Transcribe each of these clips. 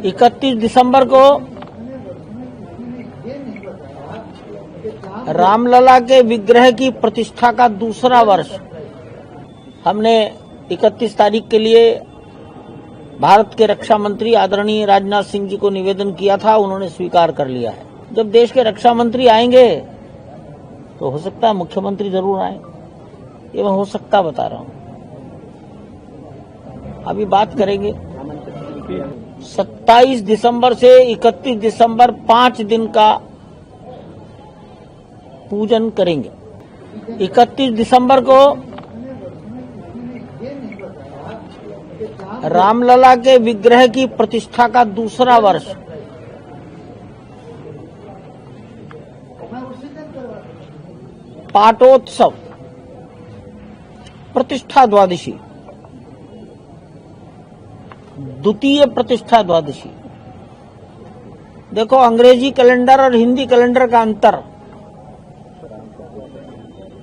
31 दिसंबर को रामलला के विग्रह की प्रतिष्ठा का दूसरा वर्ष हमने 31 तारीख के लिए भारत के रक्षा मंत्री आदरणीय राजनाथ सिंह जी को निवेदन किया था। उन्होंने स्वीकार कर लिया है। जब देश के रक्षा मंत्री आएंगे तो हो सकता है मुख्यमंत्री जरूर आए। ये मैं हो सकता बता रहा हूं, अभी बात करेंगे। 27 दिसंबर से 31 दिसंबर 5 दिन का पूजन करेंगे। 31 दिसंबर को रामलला के विग्रह की प्रतिष्ठा का दूसरा वर्ष पाटोत्सव, प्रतिष्ठा द्वादशी, द्वितीय प्रतिष्ठा द्वादशी। देखो, अंग्रेजी कैलेंडर और हिंदी कैलेंडर का अंतर।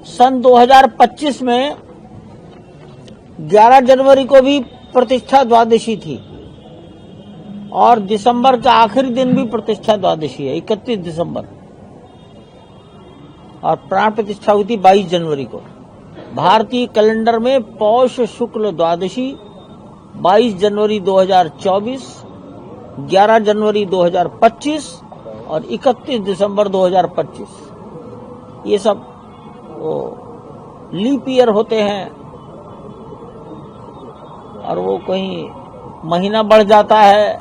सन 2025 में 11 जनवरी को भी प्रतिष्ठा द्वादशी थी और दिसंबर का आखिरी दिन भी प्रतिष्ठा द्वादशी है, 31 दिसंबर, और प्राण प्रतिष्ठा हुई थी 22 जनवरी को। भारतीय कैलेंडर में पौष शुक्ल द्वादशी 22 जनवरी 2024, 11 जनवरी 2025 और 31 दिसंबर 2025, ये सब लीप ईयर होते हैं और वो कहीं महीना बढ़ जाता है।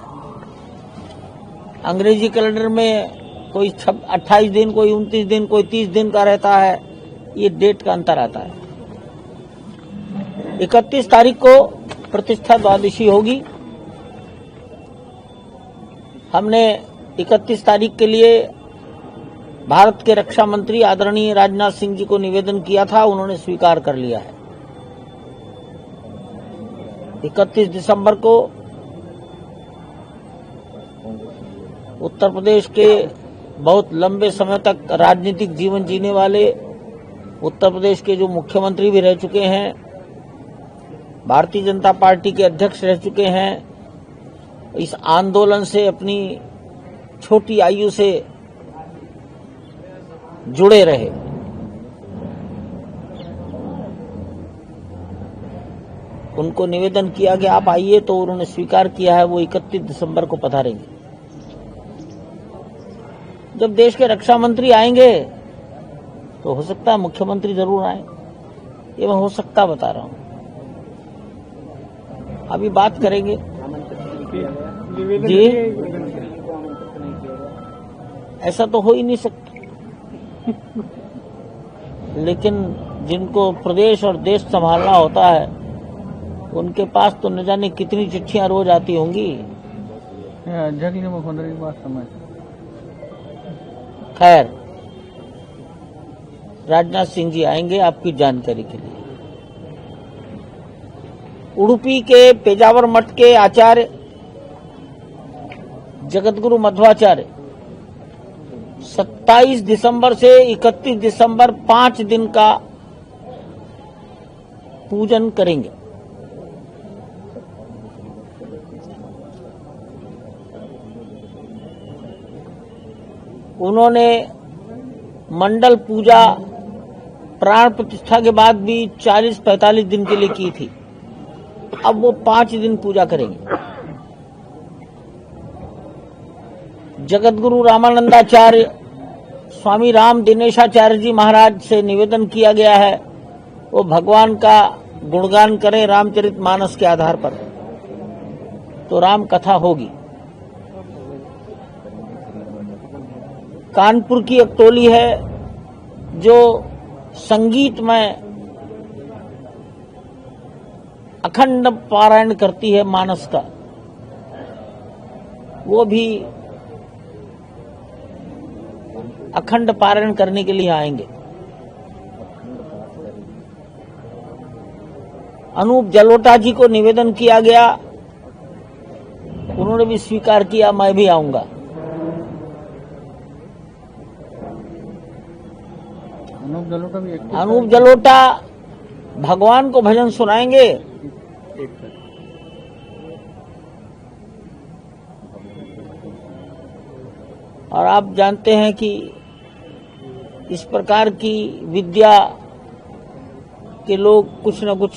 अंग्रेजी कैलेंडर में कोई 28 दिन, कोई 29 दिन, कोई 30 दिन का रहता है। ये डेट का अंतर आता है। 31 तारीख को प्रतिष्ठा द्वादशी होगी। हमने 31 तारीख के लिए भारत के रक्षा मंत्री आदरणीय राजनाथ सिंह जी को निवेदन किया था। उन्होंने स्वीकार कर लिया है। 31 दिसंबर को उत्तर प्रदेश के बहुत लंबे समय तक राजनीतिक जीवन जीने वाले, उत्तर प्रदेश के जो मुख्यमंत्री भी रह चुके हैं, भारतीय जनता पार्टी के अध्यक्ष रह चुके हैं, इस आंदोलन से अपनी छोटी आयु से जुड़े रहे। उनको निवेदन किया कि आप आइए, तो उन्होंने स्वीकार किया है। वो 31 दिसंबर को पधारेंगे। जब देश के रक्षा मंत्री आएंगे तो हो सकता है मुख्यमंत्री जरूर आए। ये मैं हो सकता बता रहा हूं, अभी बात करेंगे। जी, ऐसा तो हो ही नहीं सकता। लेकिन जिनको प्रदेश और देश संभालना होता है, उनके पास तो न जाने कितनी चिट्ठियां रोज आती होंगी। मुख्यमंत्री की बात समझ। खैर, राजनाथ सिंह जी आएंगे आपकी जानकारी के लिए। उडुपी के पेजावर मठ के आचार्य जगतगुरु मध्वाचार्य 27 दिसंबर से 31 दिसंबर 5 दिन का पूजन करेंगे। उन्होंने मंडल पूजा प्राण प्रतिष्ठा के बाद भी 40-45 दिन के लिए की थी। अब वो 5 दिन पूजा करेंगे। जगतगुरु रामानंदाचार्य स्वामी राम दिनेशाचार्य जी महाराज से निवेदन किया गया है, वो भगवान का गुणगान करें रामचरितमानस के आधार पर, तो राम कथा होगी। कानपुर की एक टोली है जो संगीत में अखंड पारायण करती है मानस का, वो भी अखंड पारायण करने के लिए आएंगे। अनूप जलोटा जी को निवेदन किया गया, उन्होंने भी स्वीकार किया, मैं भी आऊंगा। अनूप जलोटा भगवान को भजन सुनाएंगे। और आप जानते हैं कि इस प्रकार की विद्या के लोग कुछ न कुछ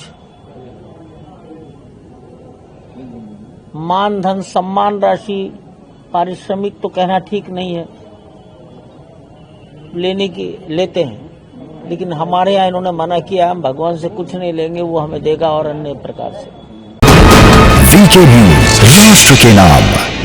मान धन सम्मान राशि पारिश्रमिक तो कहना ठीक नहीं है, लेते हैं, लेकिन हमारे यहाँ इन्होंने मना किया, हम भगवान से कुछ नहीं लेंगे, वो हमें देगा और अन्य प्रकार से। वीके न्यूज, राष्ट्र के नाम।